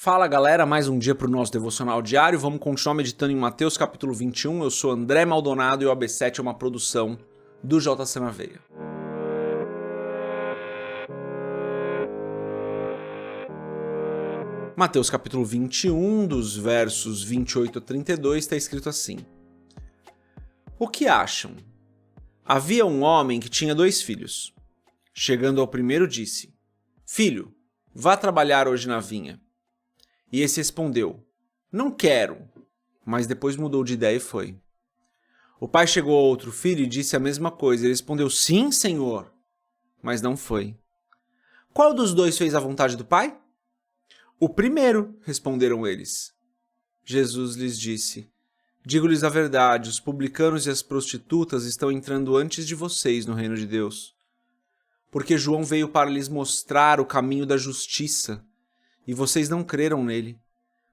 Fala galera, mais um dia para o nosso devocional diário. Vamos continuar meditando em Mateus capítulo 21. Eu sou André Maldonado e o AB7 é uma produção do JC na Veia. Mateus capítulo 21, dos versos 28 a 32, está escrito assim: O que acham? Havia um homem que tinha 2 filhos. Chegando ao primeiro, disse: Filho, vá trabalhar hoje na vinha. E esse respondeu: Não quero. Mas depois mudou de ideia e foi. O pai chegou ao outro filho e disse a mesma coisa. Ele respondeu: Sim, senhor. Mas não foi. Qual dos 2 fez a vontade do pai? O primeiro, responderam eles. Jesus lhes disse: Digo-lhes a verdade, os publicanos e as prostitutas estão entrando antes de vocês no reino de Deus. Porque João veio para lhes mostrar o caminho da justiça, e vocês não creram nele,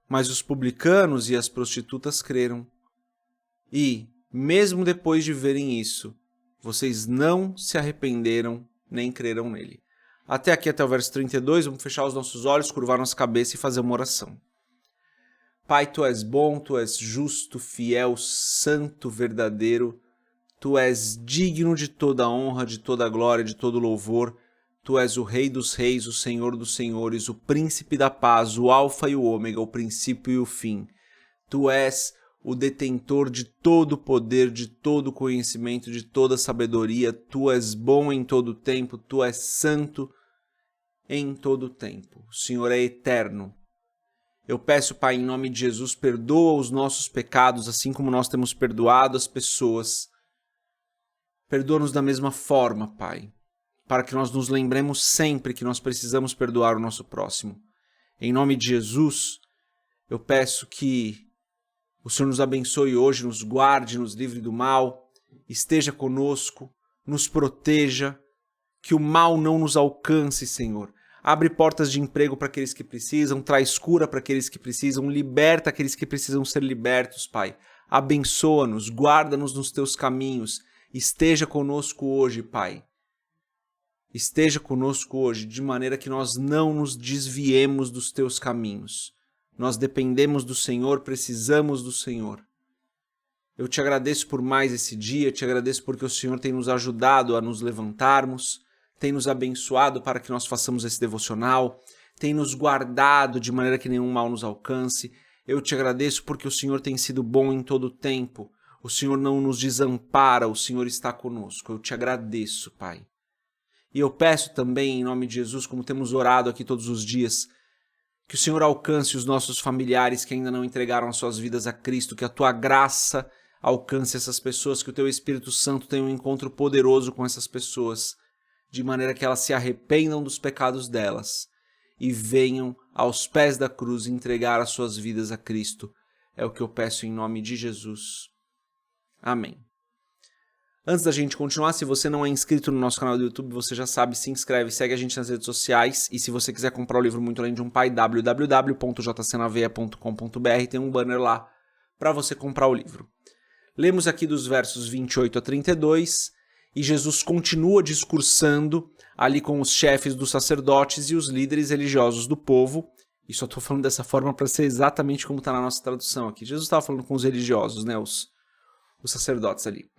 mas os publicanos e as prostitutas creram. E, mesmo depois de verem isso, vocês não se arrependeram nem creram nele. Até aqui, até o verso 32, vamos fechar os nossos olhos, curvar nossa cabeça e fazer uma oração. Pai, Tu és bom, Tu és justo, fiel, santo, verdadeiro. Tu és digno de toda a honra, de toda a glória, de todo louvor. Tu és o Rei dos Reis, o Senhor dos Senhores, o Príncipe da Paz, o Alfa e o Ômega, o princípio e o fim. Tu és o detentor de todo o poder, de todo o conhecimento, de toda a sabedoria. Tu és bom em todo o tempo, Tu és santo em todo o tempo. O Senhor é eterno. Eu peço, Pai, em nome de Jesus, perdoa os nossos pecados, assim como nós temos perdoado as pessoas. Perdoa-nos da mesma forma, Pai, para que nós nos lembremos sempre que nós precisamos perdoar o nosso próximo. Em nome de Jesus, eu peço que o Senhor nos abençoe hoje, nos guarde, nos livre do mal, esteja conosco, nos proteja, que o mal não nos alcance, Senhor. Abre portas de emprego para aqueles que precisam, traz cura para aqueles que precisam, liberta aqueles que precisam ser libertos, Pai. Abençoa-nos, guarda-nos nos teus caminhos, esteja conosco hoje, Pai. Esteja conosco hoje, de maneira que nós não nos desviemos dos teus caminhos. Nós dependemos do Senhor, precisamos do Senhor. Eu te agradeço por mais esse dia, te agradeço porque o Senhor tem nos ajudado a nos levantarmos, tem nos abençoado para que nós façamos esse devocional, tem nos guardado de maneira que nenhum mal nos alcance. Eu te agradeço porque o Senhor tem sido bom em todo o tempo. O Senhor não nos desampara, o Senhor está conosco. Eu te agradeço, Pai. E eu peço também, em nome de Jesus, como temos orado aqui todos os dias, que o Senhor alcance os nossos familiares que ainda não entregaram as suas vidas a Cristo, que a Tua graça alcance essas pessoas, que o Teu Espírito Santo tenha um encontro poderoso com essas pessoas, de maneira que elas se arrependam dos pecados delas e venham aos pés da cruz entregar as suas vidas a Cristo. É o que eu peço em nome de Jesus. Amém. Antes da gente continuar, se você não é inscrito no nosso canal do YouTube, você já sabe, se inscreve, segue a gente nas redes sociais. E se você quiser comprar o livro Muito Além de um Pai, www.jcnaveia.com.br, tem um banner lá para você comprar o livro. Lemos aqui dos versos 28 a 32, e Jesus continua discursando ali com os chefes dos sacerdotes e os líderes religiosos do povo. E só estou falando dessa forma para ser exatamente como está na nossa tradução aqui. Jesus estava falando com os religiosos, né, os sacerdotes ali.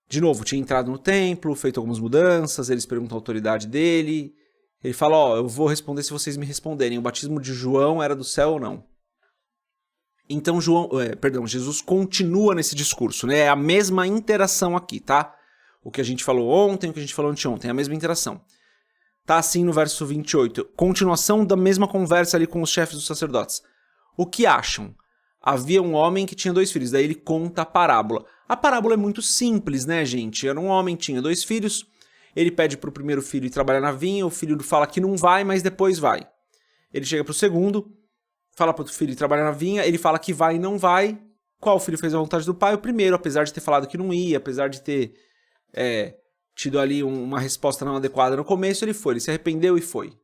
De novo, tinha entrado no templo, feito algumas mudanças, eles perguntam a autoridade dele. Ele fala, eu vou responder se vocês me responderem. O batismo de João era do céu ou não? Então Jesus continua nesse discurso, né? É a mesma interação aqui, tá? O que a gente falou ontem, o que a gente falou anteontem, é a mesma interação. Tá assim no verso 28. Continuação da mesma conversa ali com os chefes dos sacerdotes. O que acham? Havia um homem que tinha 2 filhos, daí ele conta a parábola. A parábola é muito simples, né, gente? Era um homem que tinha 2 filhos, ele pede pro primeiro filho ir trabalhar na vinha, o filho fala que não vai, mas depois vai. Ele chega pro segundo, fala pro filho ir trabalhar na vinha, ele fala que vai e não vai. Qual filho fez a vontade do pai? O primeiro, apesar de ter falado que não ia, apesar de ter tido ali uma resposta não adequada no começo, ele foi, ele se arrependeu e foi.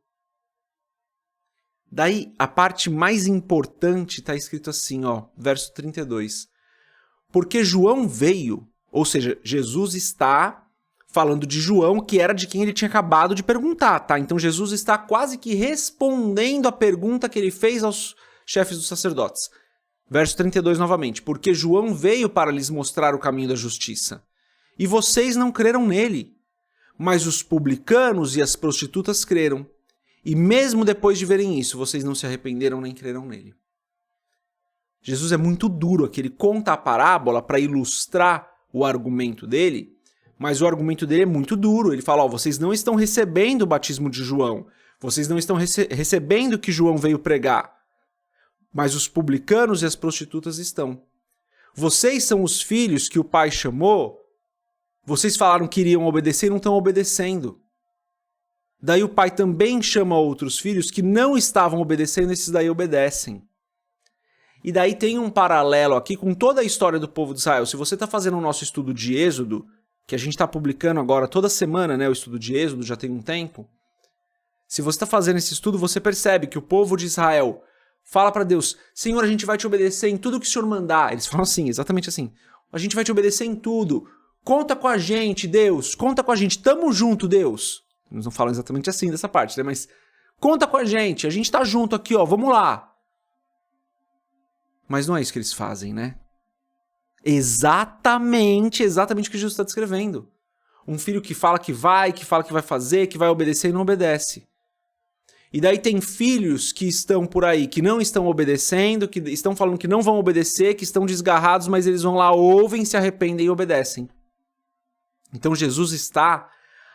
Daí, a parte mais importante está escrito assim, verso 32. Porque João veio, ou seja, Jesus está falando de João, que era de quem ele tinha acabado de perguntar, tá? Então Jesus está quase que respondendo a pergunta que ele fez aos chefes dos sacerdotes. Verso 32 novamente. Porque João veio para lhes mostrar o caminho da justiça. E vocês não creram nele. Mas os publicanos e as prostitutas creram. E mesmo depois de verem isso, vocês não se arrependeram nem creram nele. Jesus é muito duro aqui. Ele conta a parábola para ilustrar o argumento dele. Mas o argumento dele é muito duro. Ele fala, vocês não estão recebendo o batismo de João. Vocês não estão recebendo o que João veio pregar. Mas os publicanos e as prostitutas estão. Vocês são os filhos que o pai chamou. Vocês falaram que iriam obedecer e não estão obedecendo. Daí o pai também chama outros filhos que não estavam obedecendo, esses daí obedecem. E daí tem um paralelo aqui com toda a história do povo de Israel. Se você está fazendo o nosso estudo de Êxodo, que a gente está publicando agora toda semana, né, o estudo de Êxodo, já tem um tempo. Se você está fazendo esse estudo, você percebe que o povo de Israel fala para Deus, Senhor, a gente vai te obedecer em tudo que o Senhor mandar. Eles falam assim, exatamente assim. A gente vai te obedecer em tudo. Conta com a gente, Deus. Conta com a gente. Tamo junto, Deus. Eles não falam exatamente assim dessa parte, né? Mas conta com a gente tá junto aqui, ó. Vamos lá. Mas não é isso que eles fazem, né? Exatamente o que Jesus está descrevendo. Um filho que fala que vai fazer, que vai obedecer e não obedece. E daí tem filhos que estão por aí, que não estão obedecendo, que estão falando que não vão obedecer, que estão desgarrados, mas eles vão lá, ouvem, se arrependem e obedecem. Então Jesus está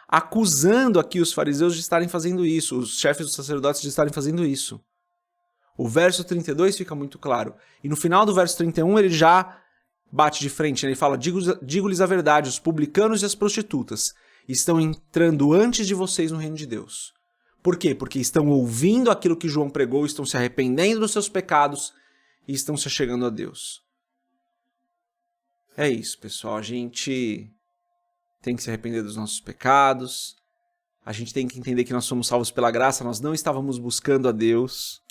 acusando aqui os fariseus de estarem fazendo isso, os chefes dos sacerdotes de estarem fazendo isso. O verso 32 fica muito claro. E no final do verso 31 ele já bate de frente, né? Ele fala, digo-lhes a verdade, os publicanos e as prostitutas estão entrando antes de vocês no reino de Deus. Por quê? Porque estão ouvindo aquilo que João pregou, estão se arrependendo dos seus pecados e estão se achegando a Deus. É isso, pessoal. A gente tem que se arrepender dos nossos pecados. A gente tem que entender que nós somos salvos pela graça. Nós não estávamos buscando a Deus,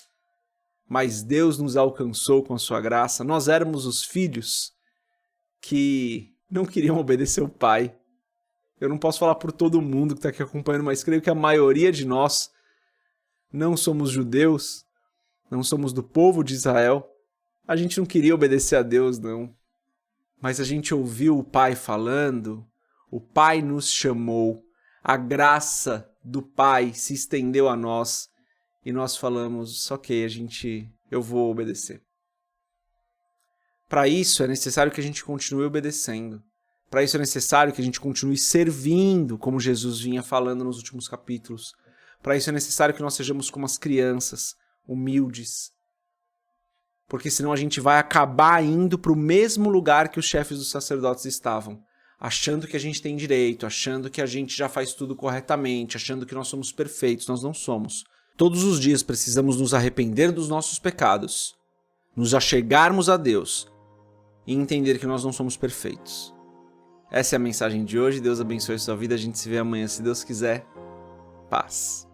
mas Deus nos alcançou com a sua graça. Nós éramos os filhos que não queriam obedecer o Pai. Eu não posso falar por todo mundo que está aqui acompanhando, mas creio que a maioria de nós não somos judeus, não somos do povo de Israel. A gente não queria obedecer a Deus, não. Mas a gente ouviu o Pai falando, o Pai nos chamou, a graça do Pai se estendeu a nós e nós falamos, ok, eu vou obedecer. Para isso é necessário que a gente continue obedecendo. Para isso é necessário que a gente continue servindo, como Jesus vinha falando nos últimos capítulos. Para isso é necessário que nós sejamos como as crianças, humildes. Porque senão a gente vai acabar indo para o mesmo lugar que os chefes dos sacerdotes estavam. Achando que a gente tem direito, achando que a gente já faz tudo corretamente, achando que nós somos perfeitos. Nós não somos. Todos os dias precisamos nos arrepender dos nossos pecados, nos achegarmos a Deus e entender que nós não somos perfeitos. Essa é a mensagem de hoje. Deus abençoe a sua vida. A gente se vê amanhã, se Deus quiser. Paz.